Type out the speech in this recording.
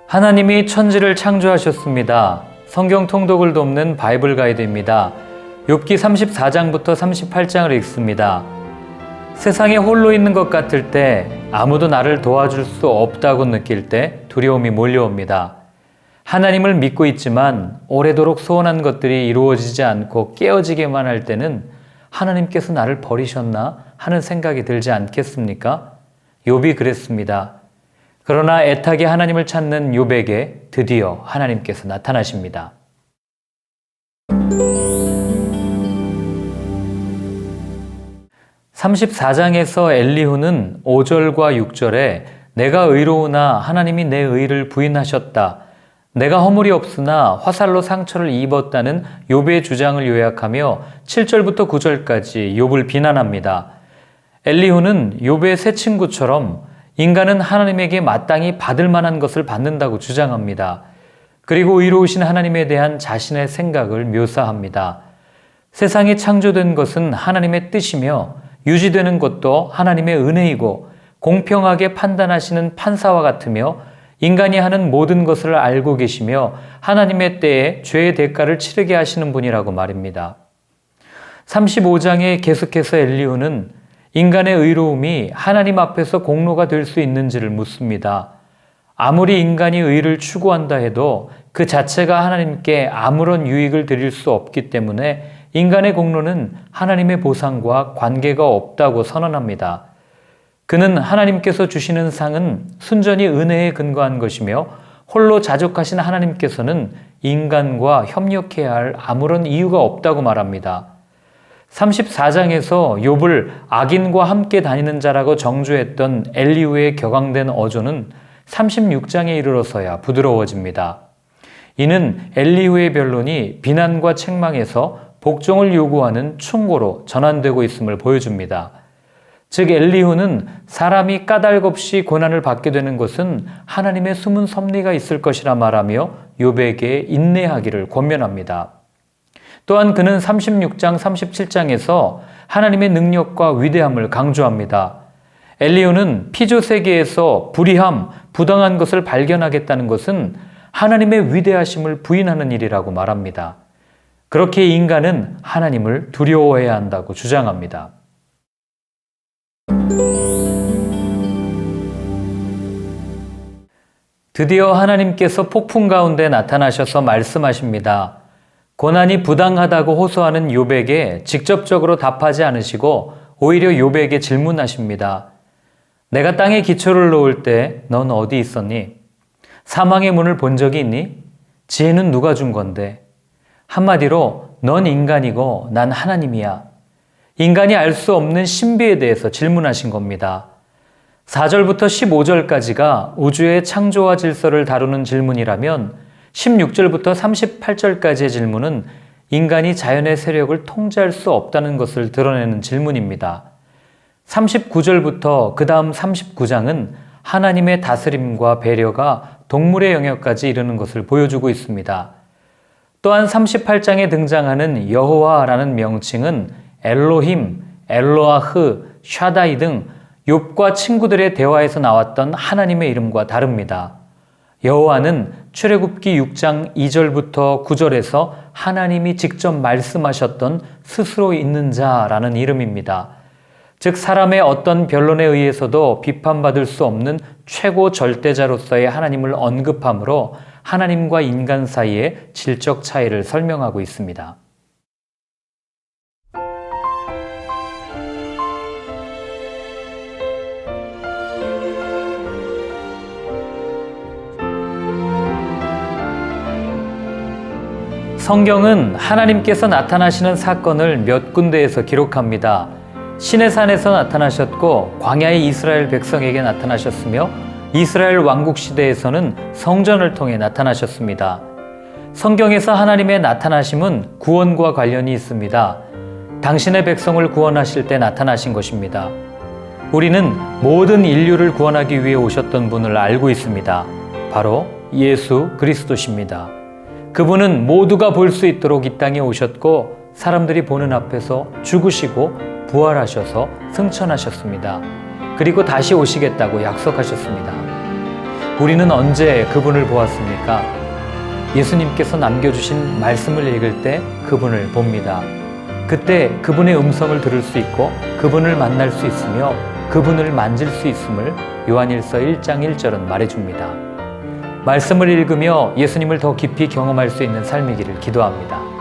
하나님이 천지를 창조하셨습니다. 성경 통독을 돕는 바이블 가이드입니다. 욥기 34장부터 38장을 읽습니다. 세상에 홀로 있는 것 같을 때, 아무도 나를 도와줄 수 없다고 느낄 때 두려움이 몰려옵니다. 하나님을 믿고 있지만 오래도록 소원한 것들이 이루어지지 않고 깨어지게만 할 때는 하나님께서 나를 버리셨나 하는 생각이 들지 않겠습니까? 욥이 그랬습니다. 그러나 애타게 하나님을 찾는 욥에게 드디어 하나님께서 나타나십니다. 34장에서 엘리후는 5절과 6절에 내가 의로우나 하나님이 내 의를 부인하셨다. 내가 허물이 없으나 화살로 상처를 입었다는 욥의 주장을 요약하며 7절부터 9절까지 욥을 비난합니다. 엘리후는 욥의 새 친구처럼 인간은 하나님에게 마땅히 받을 만한 것을 받는다고 주장합니다. 그리고 의로우신 하나님에 대한 자신의 생각을 묘사합니다. 세상이 창조된 것은 하나님의 뜻이며 유지되는 것도 하나님의 은혜이고 공평하게 판단하시는 판사와 같으며 인간이 하는 모든 것을 알고 계시며 하나님의 때에 죄의 대가를 치르게 하시는 분이라고 말입니다. 35장에 계속해서 엘리후는 인간의 의로움이 하나님 앞에서 공로가 될 수 있는지를 묻습니다. 아무리 인간이 의를 추구한다 해도 그 자체가 하나님께 아무런 유익을 드릴 수 없기 때문에 인간의 공로는 하나님의 보상과 관계가 없다고 선언합니다. 그는 하나님께서 주시는 상은 순전히 은혜에 근거한 것이며 홀로 자족하신 하나님께서는 인간과 협력해야 할 아무런 이유가 없다고 말합니다. 34장에서 욥을 악인과 함께 다니는 자라고 정죄했던 엘리후의 격앙된 어조는 36장에 이르러서야 부드러워집니다. 이는 엘리후의 변론이 비난과 책망에서 복종을 요구하는 충고로 전환되고 있음을 보여줍니다. 즉 엘리후는 사람이 까닭없이 고난을 받게 되는 것은 하나님의 숨은 섭리가 있을 것이라 말하며 욥에게 인내하기를 권면합니다. 또한 그는 36장, 37장에서 하나님의 능력과 위대함을 강조합니다. 엘리후는 피조 세계에서 불의함, 부당한 것을 발견하겠다는 것은 하나님의 위대하심을 부인하는 일이라고 말합니다. 그렇게 인간은 하나님을 두려워해야 한다고 주장합니다. 드디어 하나님께서 폭풍 가운데 나타나셔서 말씀하십니다. 고난이 부당하다고 호소하는 욥에게 직접적으로 답하지 않으시고 오히려 욥에게 질문하십니다. 내가 땅에 기초를 놓을 때 넌 어디 있었니? 사망의 문을 본 적이 있니? 지혜는 누가 준 건데? 한마디로 넌 인간이고 난 하나님이야. 인간이 알 수 없는 신비에 대해서 질문하신 겁니다. 4절부터 15절까지가 우주의 창조와 질서를 다루는 질문이라면 16절부터 38절까지의 질문은 인간이 자연의 세력을 통제할 수 없다는 것을 드러내는 질문입니다. 39절부터 그 다음 39장은 하나님의 다스림과 배려가 동물의 영역까지 이르는 것을 보여주고 있습니다. 또한 38장에 등장하는 여호와라는 명칭은 엘로힘, 엘로아흐, 샤다이 등 욥과 친구들의 대화에서 나왔던 하나님의 이름과 다릅니다. 여호와는 출애굽기 6장 2절부터 9절에서 하나님이 직접 말씀하셨던 스스로 있는 자라는 이름입니다. 즉 사람의 어떤 변론에 의해서도 비판받을 수 없는 최고 절대자로서의 하나님을 언급함으로 하나님과 인간 사이의 질적 차이를 설명하고 있습니다. 성경은 하나님께서 나타나시는 사건을 몇 군데에서 기록합니다. 시내산에서 나타나셨고 광야의 이스라엘 백성에게 나타나셨으며 이스라엘 왕국 시대에서는 성전을 통해 나타나셨습니다. 성경에서 하나님의 나타나심은 구원과 관련이 있습니다. 당신의 백성을 구원하실 때 나타나신 것입니다. 우리는 모든 인류를 구원하기 위해 오셨던 분을 알고 있습니다. 바로 예수 그리스도십니다. 그분은 모두가 볼 수 있도록 이 땅에 오셨고 사람들이 보는 앞에서 죽으시고 부활하셔서 승천하셨습니다. 그리고 다시 오시겠다고 약속하셨습니다. 우리는 언제 그분을 보았습니까? 예수님께서 남겨주신 말씀을 읽을 때 그분을 봅니다. 그때 그분의 음성을 들을 수 있고 그분을 만날 수 있으며 그분을 만질 수 있음을 요한일서 1장 1절은 말해줍니다. 말씀을 읽으며 예수님을 더 깊이 경험할 수 있는 삶이기를 기도합니다.